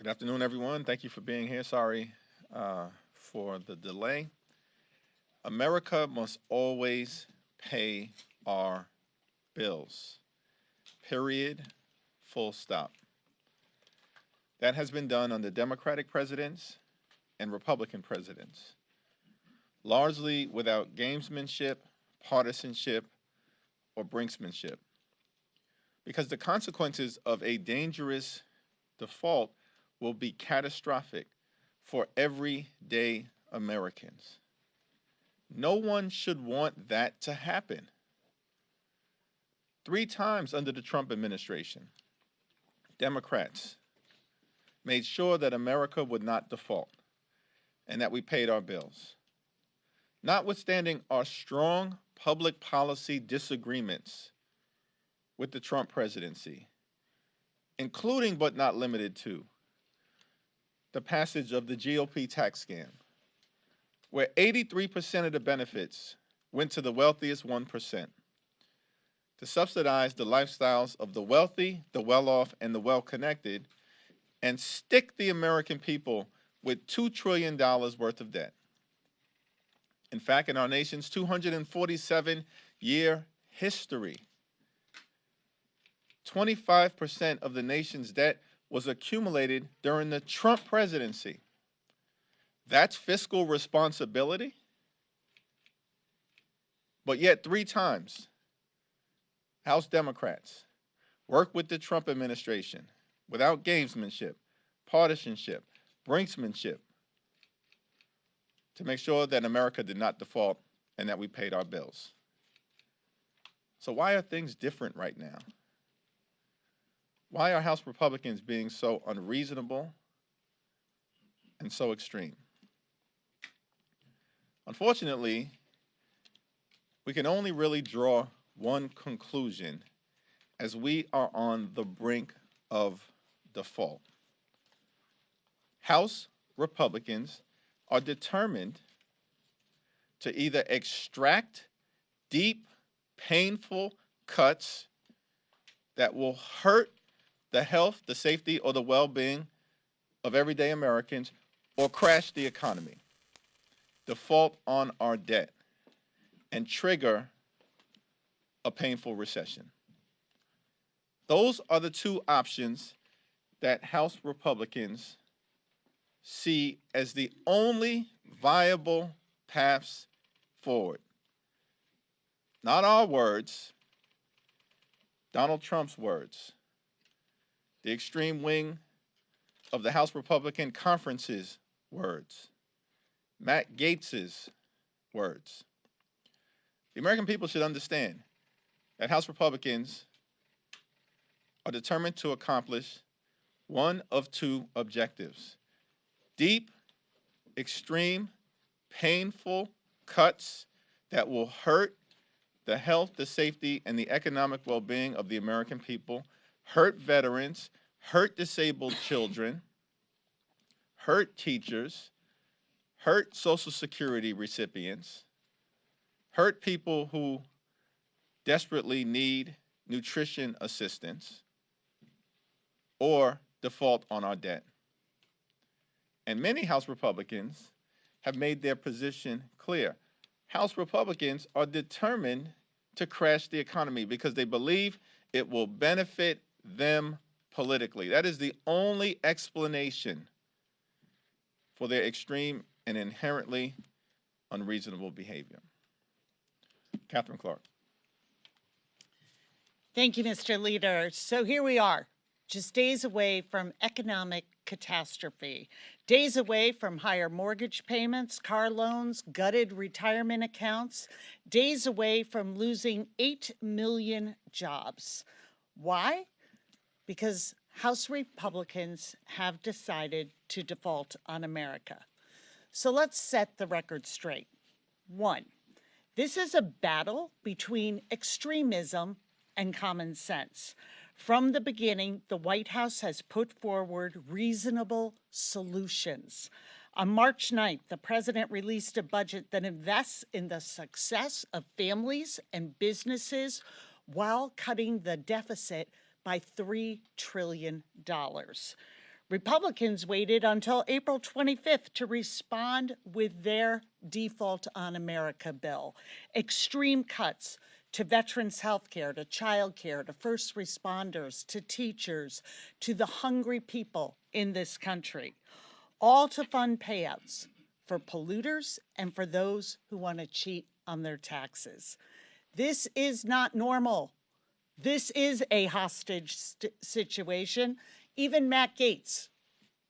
Good afternoon, everyone. Thank you for being here. Sorry for the delay. America must always pay our bills. Period. Full stop. That has been done under Democratic presidents and Republican presidents, largely without gamesmanship, partisanship, or brinksmanship. Because the consequences of a dangerous default will be catastrophic for everyday Americans. No one should want that to happen. 3 times under the Trump administration, Democrats made sure that America would not default and that we paid our bills. Notwithstanding our strong public policy disagreements with the Trump presidency, including but not limited to the passage of the GOP tax scam, where 83% of the benefits went to the wealthiest 1% to subsidize the lifestyles of the wealthy, the well-off, and the well-connected, and stick the American people with $2 trillion worth of debt. In fact, in our nation's 247-year history, 25% of the nation's debt was accumulated during the Trump presidency. That's fiscal responsibility. But yet 3 times, House Democrats worked with the Trump administration without gamesmanship, partisanship, brinksmanship to make sure that America did not default and that we paid our bills. So why are things different right now? Why are House Republicans being so unreasonable and so extreme? Unfortunately, we can only really draw one conclusion as we are on the brink of default. House Republicans are determined to either extract deep, painful cuts that will hurt the health, the safety, or the well-being of everyday Americans, or crash the economy, default on our debt, and trigger a painful recession. Those are the 2 options that House Republicans see as the only viable paths forward. Not our words, Donald Trump's words. The extreme wing of the House Republican Conference's words. Matt Gaetz's words. The American people should understand that House Republicans are determined to accomplish one of 2 objectives: deep, extreme, painful cuts that will hurt the health, the safety, and the economic well-being of the American people, hurt veterans, hurt disabled children, hurt teachers, hurt Social Security recipients, hurt people who desperately need nutrition assistance, or default on our debt. And many House Republicans have made their position clear. House Republicans are determined to crash the economy because they believe it will benefit them politically. That is the only explanation for their extreme and inherently unreasonable behavior. Catherine Clark. Thank you, Mr. Leader. So here we are, just days away from economic catastrophe, days away from higher mortgage payments, car loans, gutted retirement accounts, days away from losing 8 million jobs. Why? Because House Republicans have decided to default on America. So let's set the record straight. 1, this is a battle between extremism and common sense. From the beginning, the White House has put forward reasonable solutions. On March 9th, the president released a budget that invests in the success of families and businesses while cutting the deficit by $3 trillion. Republicans waited until April 25th to respond with their Default on America bill. Extreme cuts to veterans' health care, to child care, to first responders, to teachers, to the hungry people in this country, all to fund payouts for polluters and for those who want to cheat on their taxes. This is not normal. This is a hostage situation. Even Matt Gaetz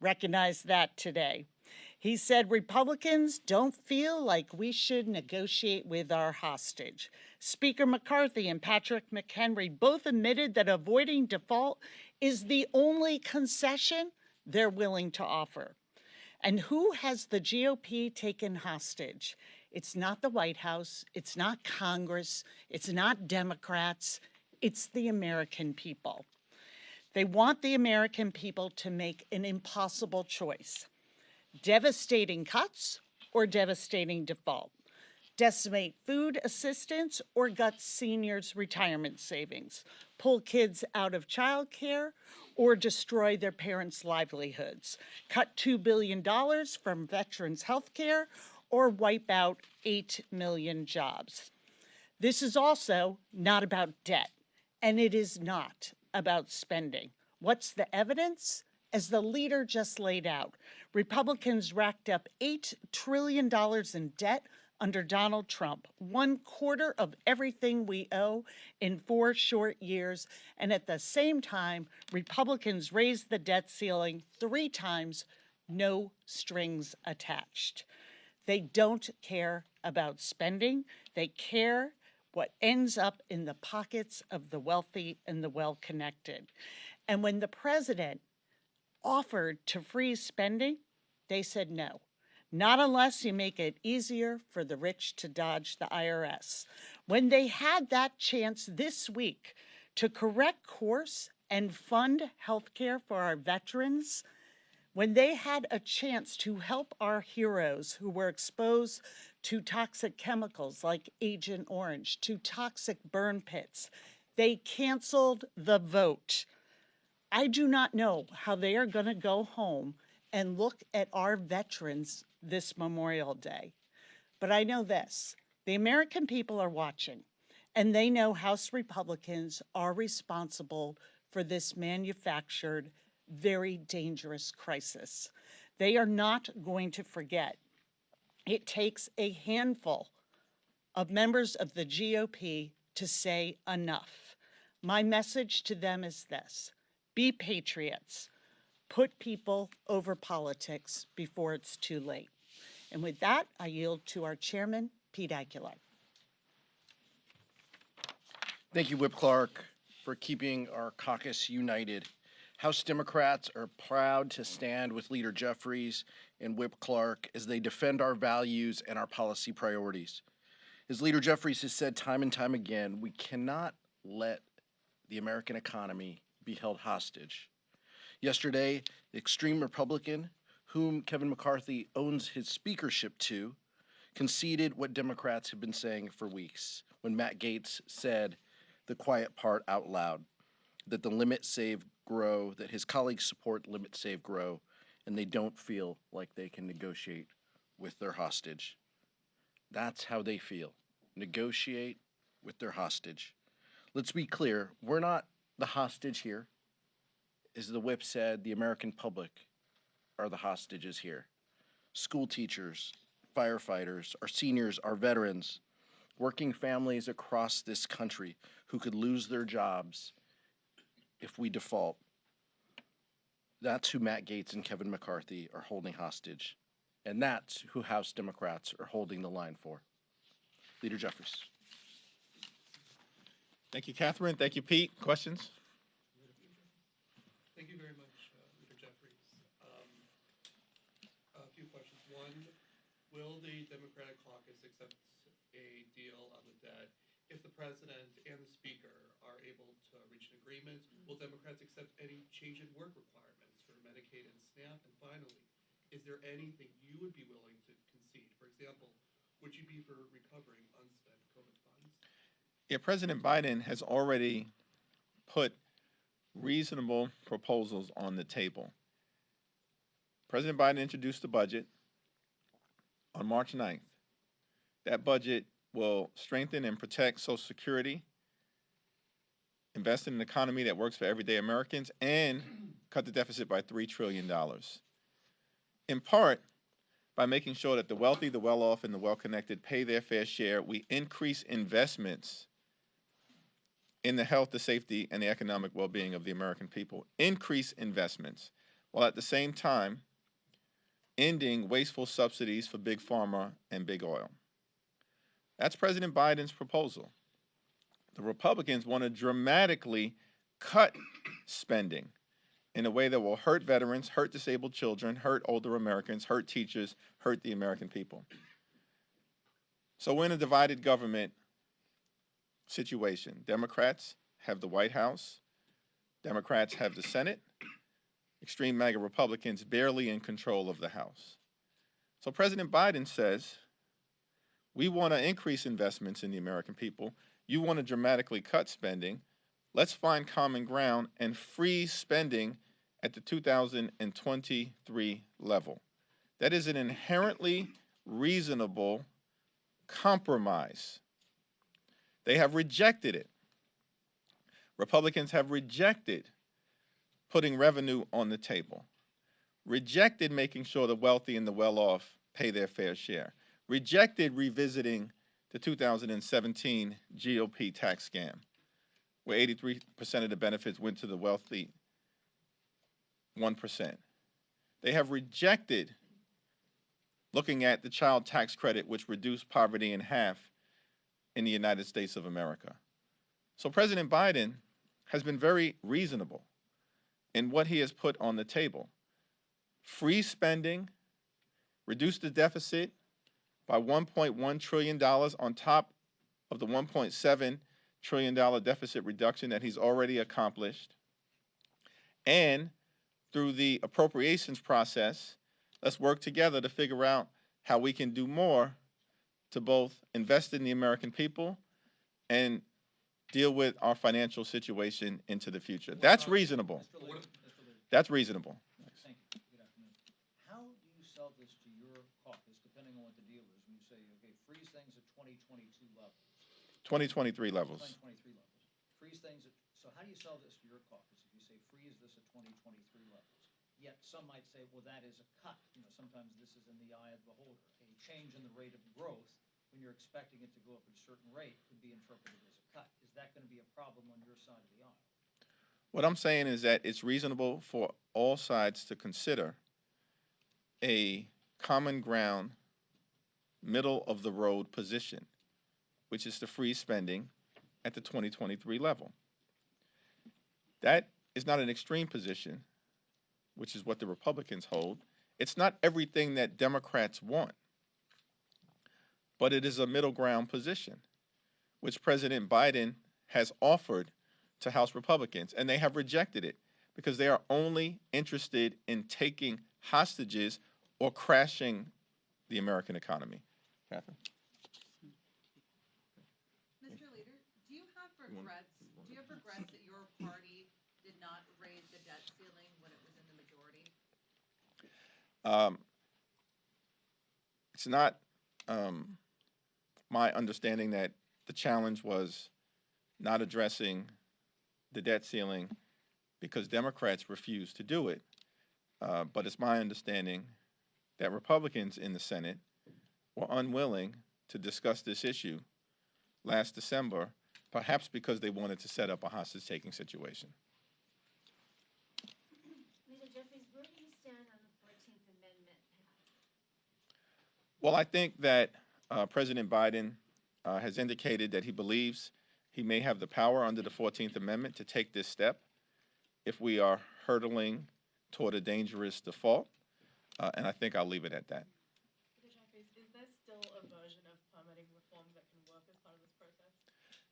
recognized that today. He said Republicans don't feel like we should negotiate with our hostage. Speaker McCarthy and Patrick McHenry both admitted that avoiding default is the only concession they're willing to offer. And who has the GOP taken hostage? It's not the White House, it's not Congress, it's not Democrats, it's the American people. They want the American people to make an impossible choice: devastating cuts or devastating default, decimate food assistance or gut seniors' retirement savings, pull kids out of childcare or destroy their parents' livelihoods, cut $2 billion from veterans' health care or wipe out 8 million jobs. This is also not about debt, and it is not about spending. What's the evidence? As the leader just laid out, Republicans racked up $8 trillion in debt under Donald Trump, 1/4 of everything we owe in 4 short years. And at the same time, Republicans raised the debt ceiling 3 times, no strings attached. They don't care about spending. They care what ends up in the pockets of the wealthy and the well-connected. And when the president offered to freeze spending, they said no. Not unless you make it easier for the rich to dodge the IRS. When they had that chance this week to correct course and fund health care for our veterans, when they had a chance to help our heroes who were exposed to toxic chemicals like Agent Orange, to toxic burn pits, they canceled the vote. I do not know how they are going to go home and look at our veterans this Memorial Day. But I know this: the American people are watching, and they know House Republicans are responsible for this manufactured, very dangerous crisis. They are not going to forget. It takes a handful of members of the GOP to say enough. My message to them is this: be patriots. Put people over politics before it's too late. And with that, I yield to our chairman, Pete Aguilar. Thank you, Whip Clark, for keeping our caucus united. House Democrats are proud to stand with Leader Jeffries and Whip Clark as they defend our values and our policy priorities. As Leader Jeffries has said time and time again, we cannot let the American economy be held hostage. Yesterday, the extreme Republican, whom Kevin McCarthy owns his speakership to, conceded what Democrats have been saying for weeks when Matt Gaetz said the quiet part out loud, that the limit, save, grow, that his colleagues support limit, save, grow, and they don't feel like they can negotiate with their hostage. That's how they feel. Negotiate with their hostage. Let's be clear, we're not the hostage here. As the whip said, the American public are the hostages here. School teachers, firefighters, our seniors, our veterans, working families across this country who could lose their jobs if we default. That's who Matt Gaetz and Kevin McCarthy are holding hostage. And that's who House Democrats are holding the line for. Leader Jeffries. Thank you, Catherine. Thank you, Pete. Questions? Thank you very much, Leader Jeffries. A few questions. One, will the Democratic caucus accept a deal on the debt if the president and the speaker are able to reach an agreement? Will Democrats accept any change in work requirements for Medicaid and SNAP? And finally, is there anything you would be willing to concede? For example, would you be for recovering unspent COVID funds? Yeah, President Biden has already put reasonable proposals on the table. President Biden introduced the budget on March 9th. That budget will strengthen and protect Social Security, invest in an economy that works for everyday Americans, and cut the deficit by $3 trillion. In part, by making sure that the wealthy, the well-off, and the well-connected pay their fair share, we increase investments in the health, the safety, and the economic well-being of the American people. Increase investments, while at the same time ending wasteful subsidies for big pharma and big oil. That's President Biden's proposal. The Republicans want to dramatically cut spending in a way that will hurt veterans, hurt disabled children, hurt older Americans, hurt teachers, hurt the American people. So we're in a divided government situation. Democrats have the White House. Democrats have the Senate. Extreme MAGA Republicans barely in control of the House. So President Biden says, we want to increase investments in the American people. You want to dramatically cut spending. Let's find common ground and freeze spending at the 2023 level. That is an inherently reasonable compromise. They have rejected it. Republicans have rejected putting revenue on the table, rejected making sure the wealthy and the well-off pay their fair share, rejected revisiting the 2017 GOP tax scam, where 83% of the benefits went to the wealthy 1%. They have rejected looking at the child tax credit, which reduced poverty in half in the United States of America. So President Biden has been very reasonable in what he has put on the table. Freeze spending, reduce the deficit by $1.1 trillion on top of the $1.7 trillion deficit reduction that he's already accomplished. And through the appropriations process, let's work together to figure out how we can do more to both invest in the American people and deal with our financial situation into the future. That's reasonable. That's reasonable. Thank you. Good afternoon. How do you sell this to your caucus, depending on what the deal is, when you say, okay, freeze things at 2022 levels? 2023 levels. 2023 levels. Freeze things at, so how do you sell this to your caucus if you say freeze this at 2023 levels? Yet some might say, well, that is a cut. You know, sometimes this is in the eye of the beholder. A change in the rate of growth when you're expecting it to go up at a certain rate could be interpreted as a cut. Is that going to be a problem on your side of the aisle? What I'm saying is that it's reasonable for all sides to consider a common ground, middle of the road position, which is to freeze spending at the 2023 level. That is not an extreme position, which is what the Republicans hold. It's not everything that Democrats want, but it is a middle ground position, which President Biden has offered to House Republicans, and they have rejected it because they are only interested in taking hostages or crashing the American economy. Catherine? Mr. Leader, do you have regrets that your party did not raise the debt ceiling when it was in the majority? It's not my understanding that the challenge was not addressing the debt ceiling because Democrats refused to do it. But it's my understanding that Republicans in the Senate were unwilling to discuss this issue last December, perhaps because they wanted to set up a hostage-taking situation. Leader Jeffries, where do you stand on the 14th Amendment? Well, I think that President Biden has indicated that he believes he may have the power under the 14th Amendment to take this step if we are hurtling toward a dangerous default, and I think I'll leave it at that. Is there still a version of permitting reform that can work as part of this process?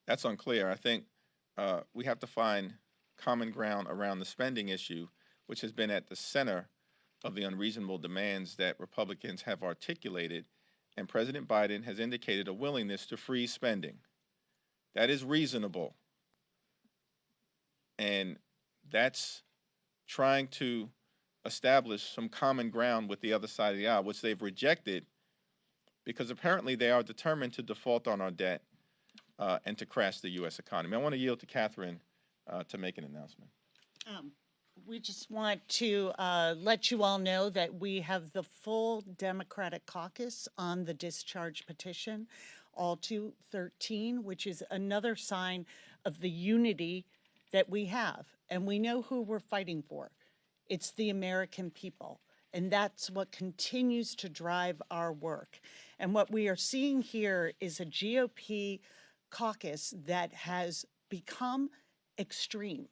That's unclear. I think we have to find common ground around the spending issue, which has been at the center of the unreasonable demands that Republicans have articulated, and President Biden has indicated a willingness to freeze spending. That is reasonable, and that's trying to establish some common ground with the other side of the aisle, which they've rejected because apparently they are determined to default on our debt and to crash the U.S. economy. I want to yield to Catherine to make an announcement. We just want to let you all know that we have the full Democratic caucus on the discharge petition, all 213, which is another sign of the unity that we have. And we know who we're fighting for. It's the American people. And that's what continues to drive our work. And what we are seeing here is a GOP caucus that has become extreme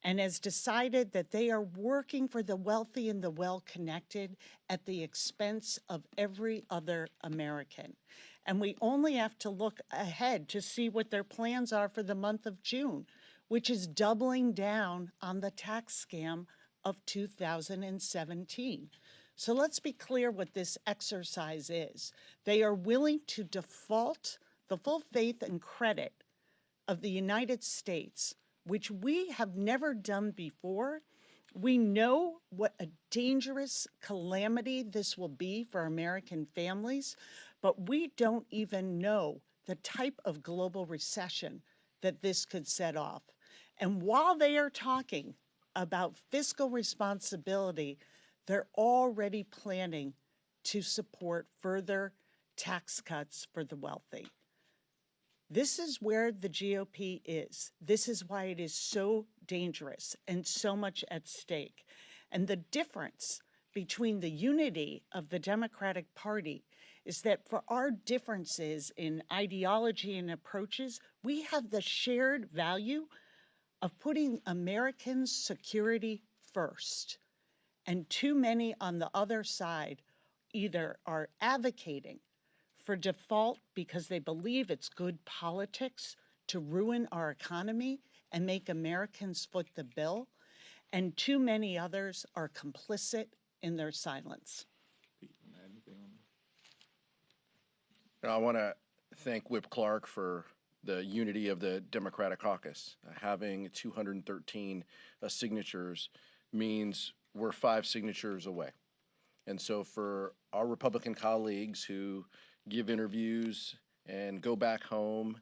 and has decided that they are working for the wealthy and the well-connected at the expense of every other American. And we only have to look ahead to see what their plans are for the month of June, which is doubling down on the tax scam of 2017. So let's be clear what this exercise is. They are willing to default the full faith and credit of the United States, which we have never done before. We know what a dangerous calamity this will be for American families, but we don't even know the type of global recession that this could set off. And while they are talking about fiscal responsibility, they're already planning to support further tax cuts for the wealthy. This is where the GOP is. This is why it is so dangerous and so much at stake. And the difference between the unity of the Democratic Party is that for our differences in ideology and approaches, we have the shared value of putting Americans' security first. And too many on the other side either are advocating for default because they believe it's good politics to ruin our economy and make Americans foot the bill, and too many others are complicit in their silence. I want to thank Whip Clark for the unity of the Democratic caucus. Having 213 signatures means we're 5 signatures away. And so for our Republican colleagues who give interviews and go back home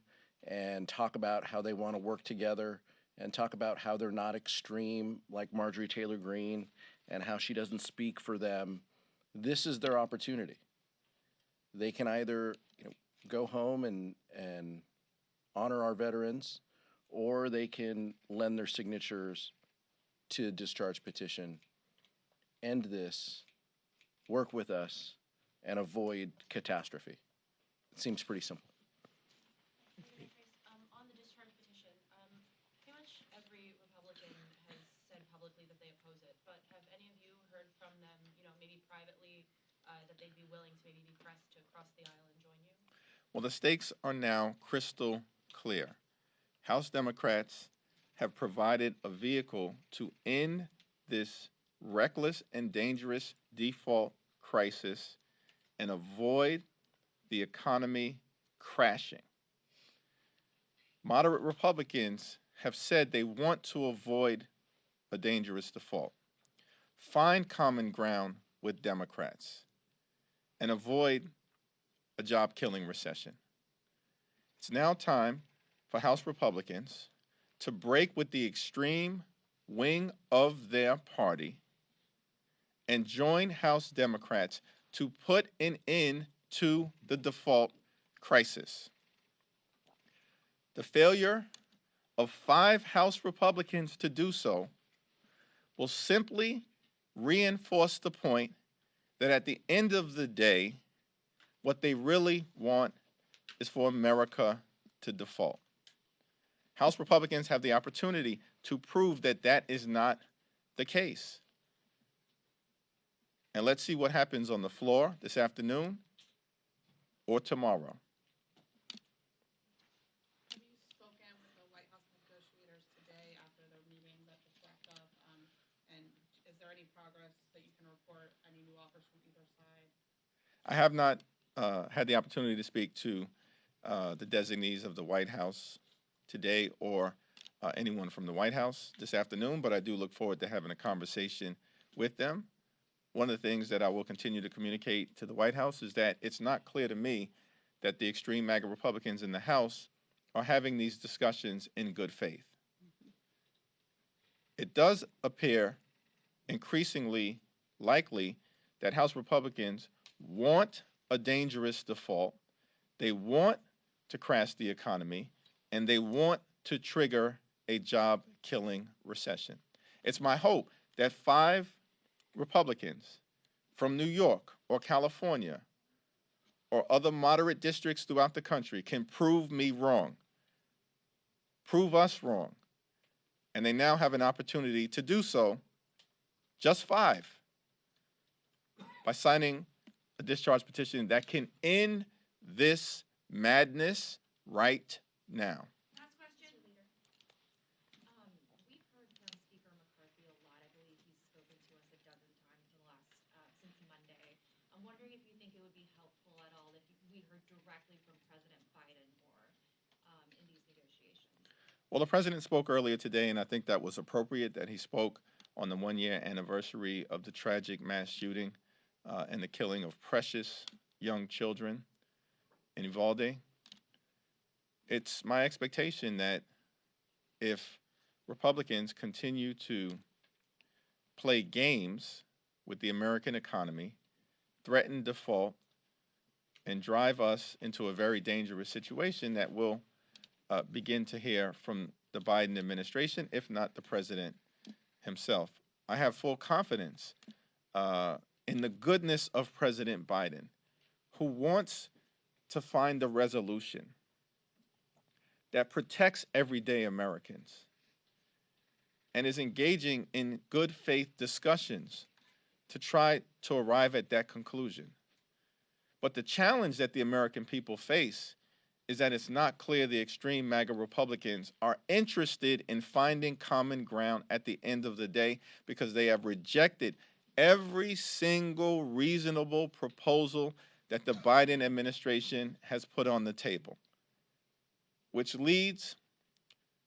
and talk about how they want to work together and talk about how they're not extreme like Marjorie Taylor Greene and how she doesn't speak for them, this is their opportunity. They can either go home and honor our veterans, or they can lend their signatures to the discharge petition, end this, work with us, and avoid catastrophe. It seems pretty simple. On the discharge petition, pretty much every Republican has said publicly that they oppose it, but have any of you heard from them, maybe privately, that they'd be willing to maybe be pressed to cross the aisle and join you? Well, the stakes are now crystal clear. House Democrats have provided a vehicle to end this reckless and dangerous default crisis and avoid the economy crashing. Moderate Republicans have said they want to avoid a dangerous default. Find common ground with Democrats and avoid a job-killing recession. It's now time for House Republicans to break with the extreme wing of their party and join House Democrats to put an end to the default crisis. The failure of 5 House Republicans to do so will simply reinforce the point that at the end of the day, what they really want is for America to default. House Republicans have the opportunity to prove that that is not the case. And let's see what happens on the floor this afternoon or tomorrow. Have you spoken with the White House negotiators today after their meeting that just wrapped up? And is there any progress that you can report, any new offers from either side? I have not had the opportunity to speak to the designees of the White House today or anyone from the White House this afternoon, but I do look forward to having a conversation with them. One of the things that I will continue to communicate to the White House is that it's not clear to me that the extreme MAGA Republicans in the House are having these discussions in good faith. It does appear increasingly likely that House Republicans want a dangerous default, they want to crash the economy, and they want to trigger a job-killing recession. It's my hope that 5 Republicans from New York or California or other moderate districts throughout the country can prove me wrong, prove us wrong, and they now have an opportunity to do so, just 5, by signing a discharge petition that can end this madness right now. Last question. We've heard from Speaker McCarthy a lot. I believe he's spoken to us a dozen times in the last, since Monday. I'm wondering if you think it would be helpful at all if we heard directly from President Biden more in these negotiations. Well, the president spoke earlier today, and I think that was appropriate that he spoke on the 1-year anniversary of the tragic mass shooting and the killing of precious young children in Uvalde. It's my expectation that if Republicans continue to play games with the American economy, threaten default, and drive us into a very dangerous situation, that we'll begin to hear from the Biden administration, if not the president himself. I have full confidence in the goodness of President Biden, who wants to find a resolution that protects everyday Americans and is engaging in good faith discussions to try to arrive at that conclusion. But the challenge that the American people face is that it's not clear the extreme MAGA Republicans are interested in finding common ground at the end of the day, because they have rejected every single reasonable proposal that the Biden administration has put on the table, which leads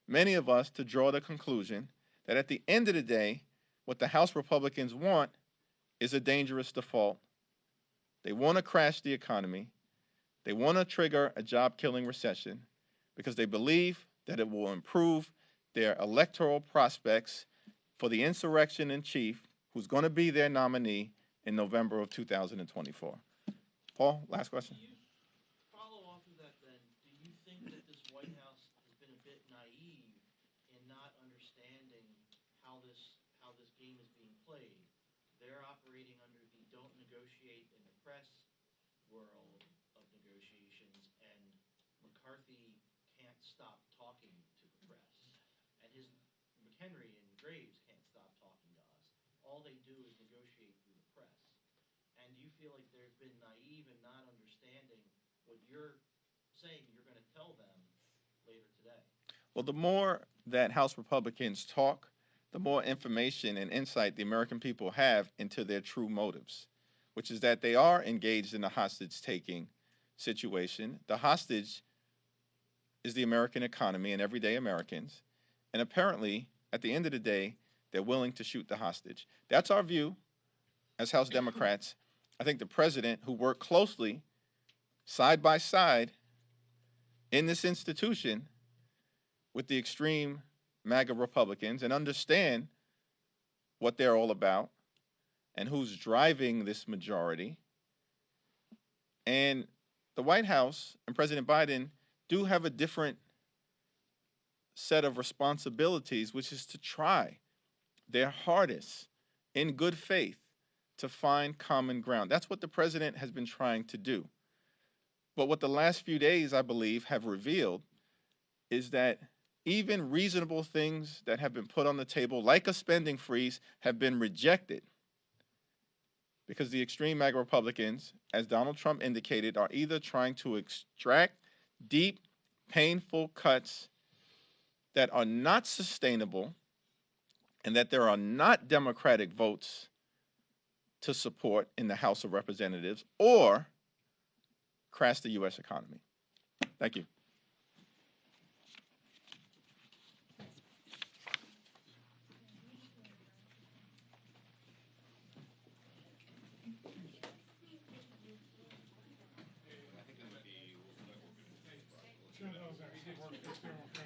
many of us to draw the conclusion that at the end of the day, what the House Republicans want is a dangerous default. They want to crash the economy. They want to trigger a job-killing recession because they believe that it will improve their electoral prospects for the insurrection in chief, who's going to be their nominee in November of 2024. Paul, last question. Do you follow off of that then? Do you think that this White House has been a bit naive in not understanding how this game is being played? They're operating under the don't negotiate in the press world of negotiations, and McCarthy can't stop talking to the press, and his McHenry and Graves can't stop talking to us. All they do is negotiate through the press. And do you feel like they've been naive in not understanding what you're saying you're going to tell them later today? Well, the more that House Republicans talk, the more information and insight the American people have into their true motives, which is that they are engaged in a hostage-taking situation. The hostage is the American economy and everyday Americans, and apparently, at the end of the day, they're willing to shoot the hostage. That's our view as House Democrats. I think the president, who worked closely, side by side, in this institution with the extreme MAGA Republicans and understand what they're all about and who's driving this majority. And the White House and President Biden do have a different set of responsibilities, which is to try their hardest in good faith to find common ground. That's what the president has been trying to do. But what the last few days, I believe, have revealed is that even reasonable things that have been put on the table, like a spending freeze, have been rejected because the extreme MAGA Republicans, as Donald Trump indicated, are either trying to extract deep, painful cuts that are not sustainable and that there are not Democratic votes to support in the House of Representatives, or crash the U.S. economy. Thank you. see it work, it's been